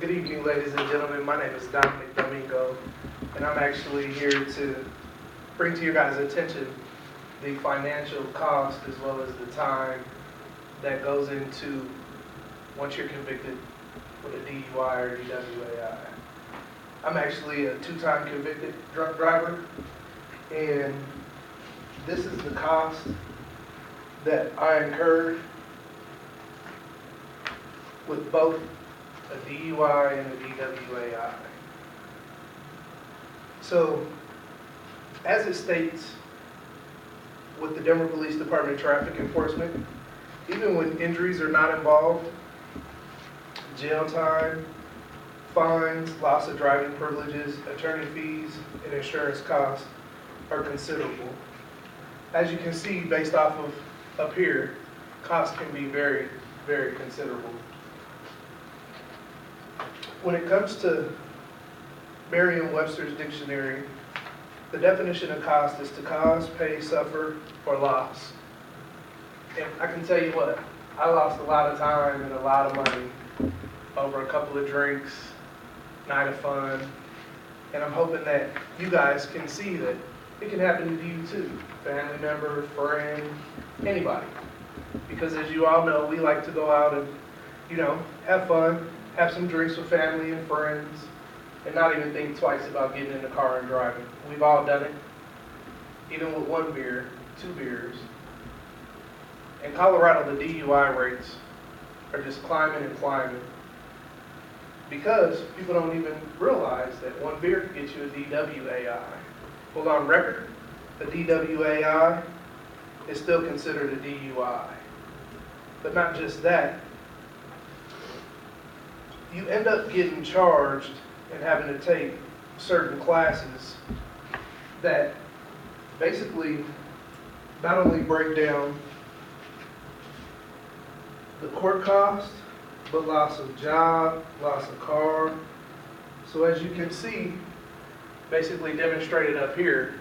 Good evening, ladies and gentlemen. My name is Domingo, and I'm actually here to bring to your guys' attention the financial cost as well as the time that goes into once you're convicted with a DUI or DWAI. I'm actually a two-time convicted drunk driver, and this is the cost that I incurred with both a DUI and a DWAI. So, as it states with the Denver Police Department Traffic Enforcement, even when injuries are not involved, jail time, fines, loss of driving privileges, attorney fees, and insurance costs are considerable. As you can see, based off of up here, costs can be very, very considerable. When it comes to Merriam-Webster's dictionary, the definition of cost is to cause, pay, suffer, or loss. And I can tell you what, I lost a lot of time and a lot of money over a couple of drinks, night of fun, and I'm hoping that you guys can see that it can happen to you too, family member, friend, anybody. Because as you all know, we like to go out and, have fun, have some drinks with family and friends, and not even think twice about getting in the car and driving. We've all done it, even with one beer, 2 beers. In Colorado, the DUI rates are just climbing and climbing because people don't even realize that one beer can get you a DWAI. Well, on record, a DWAI is still considered a DUI. But not just that, you end up getting charged and having to take certain classes that basically not only break down the court cost, but loss of job, loss of car. So as you can see, basically demonstrated up here,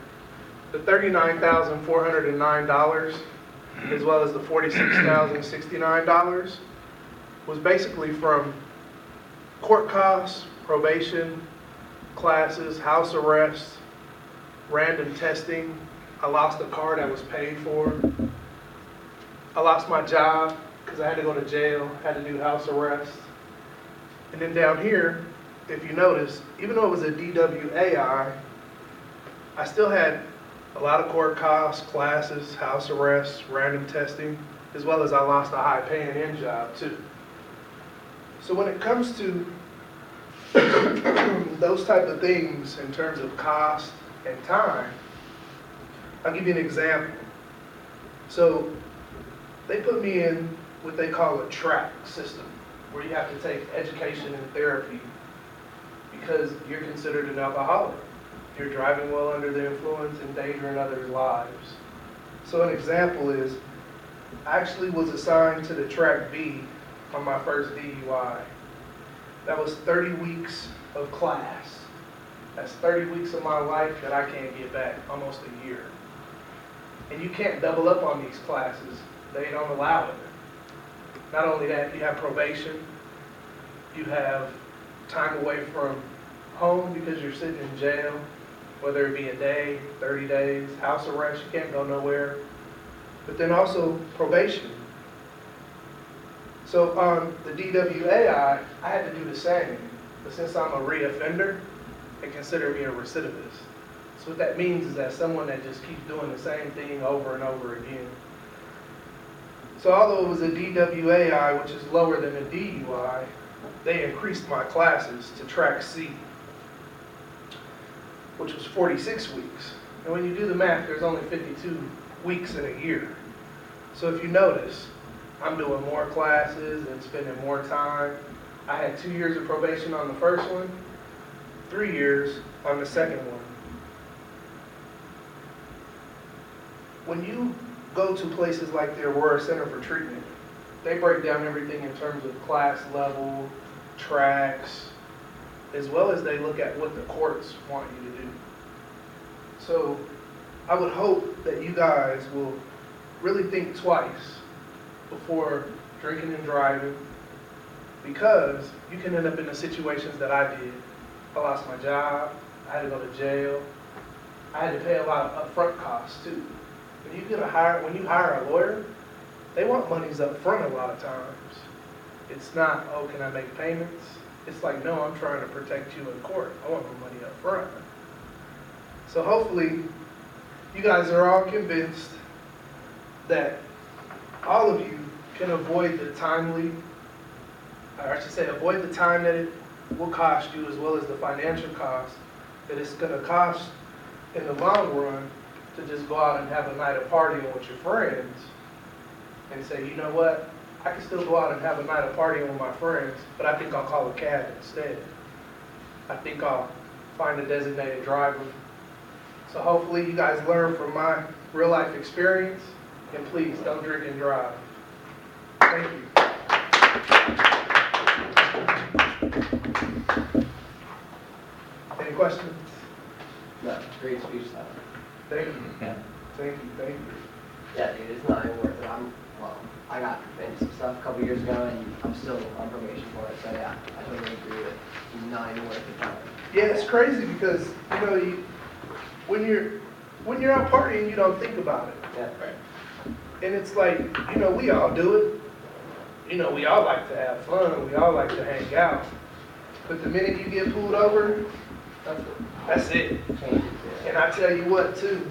the $39,409 as well as the $46,069 was basically from court costs, probation, classes, house arrest, random testing. I lost a car that was paid for. I lost my job because I had to go to jail, had to do house arrest. And then down here, if you notice, even though it was a DWAI, I still had a lot of court costs, classes, house arrests, random testing, as well as I lost a high paying in job too. So when it comes to those type of things in terms of cost and time, I'll give you an example. So they put me in what they call a track system, where you have to take education and therapy because you're considered an alcoholic. You're driving well under the influence, endangering others' lives. So an example is, I actually was assigned to the track B on my first DUI. That was 30 weeks of class. That's 30 weeks of my life that I can't get back, almost a year. And you can't double up on these classes. They don't allow it. Not only that, you have probation. You have time away from home because you're sitting in jail, whether it be a day, 30 days, house arrest, you can't go nowhere. But then also probation. So on the DWAI, I had to do the same. But since I'm a reoffender, they consider me a recidivist. So what that means is that someone that just keeps doing the same thing over and over again. So although it was a DWAI, which is lower than a DUI, they increased my classes to track C, which was 46 weeks. And when you do the math, there's only 52 weeks in a year. So if you notice, I'm doing more classes and spending more time. I had 2 years of probation on the first one, 3 years on the second one. When you go to places like the Aurora Center for Treatment, they break down everything in terms of class level, tracks, as well as they look at what the courts want you to do. So I would hope that you guys will really think twice before drinking and driving, because you can end up in the situations that I did. I lost my job, I had to go to jail, I had to pay a lot of upfront costs too. When you hire a lawyer, they want monies up front a lot of times. It's not, oh, can I make payments? It's like, no, I'm trying to protect you in court. I want my money up front. So hopefully, you guys are all convinced that all of you can avoid the avoid the time that it will cost you, as well as the financial cost that it's going to cost in the long run to just go out and have a night of partying with your friends and say, you know what, I can still go out and have a night of partying with my friends, but I think I'll call a cab instead. I think I'll find a designated driver. So hopefully you guys learn from my real life experience, and please don't drink and drive. Thank you. Any questions? No, great speech, though. Thank you. Yeah. Thank you. Thank you. Yeah, dude, it's not even worth it. I got into some stuff a couple years ago, and I'm still on probation for it. So yeah, I totally agree with it. It's not even worth the time. Yeah, it's crazy because when you're out partying, you don't think about it. Yeah, right. And it's like, we all do it. We all like to have fun. We all like to hang out. But the minute you get pulled over, that's it. And I tell you what, too,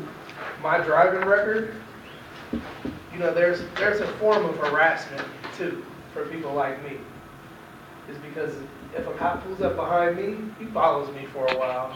my driving record, there's a form of harassment, too, for people like me. It's because if a cop pulls up behind me, he follows me for a while.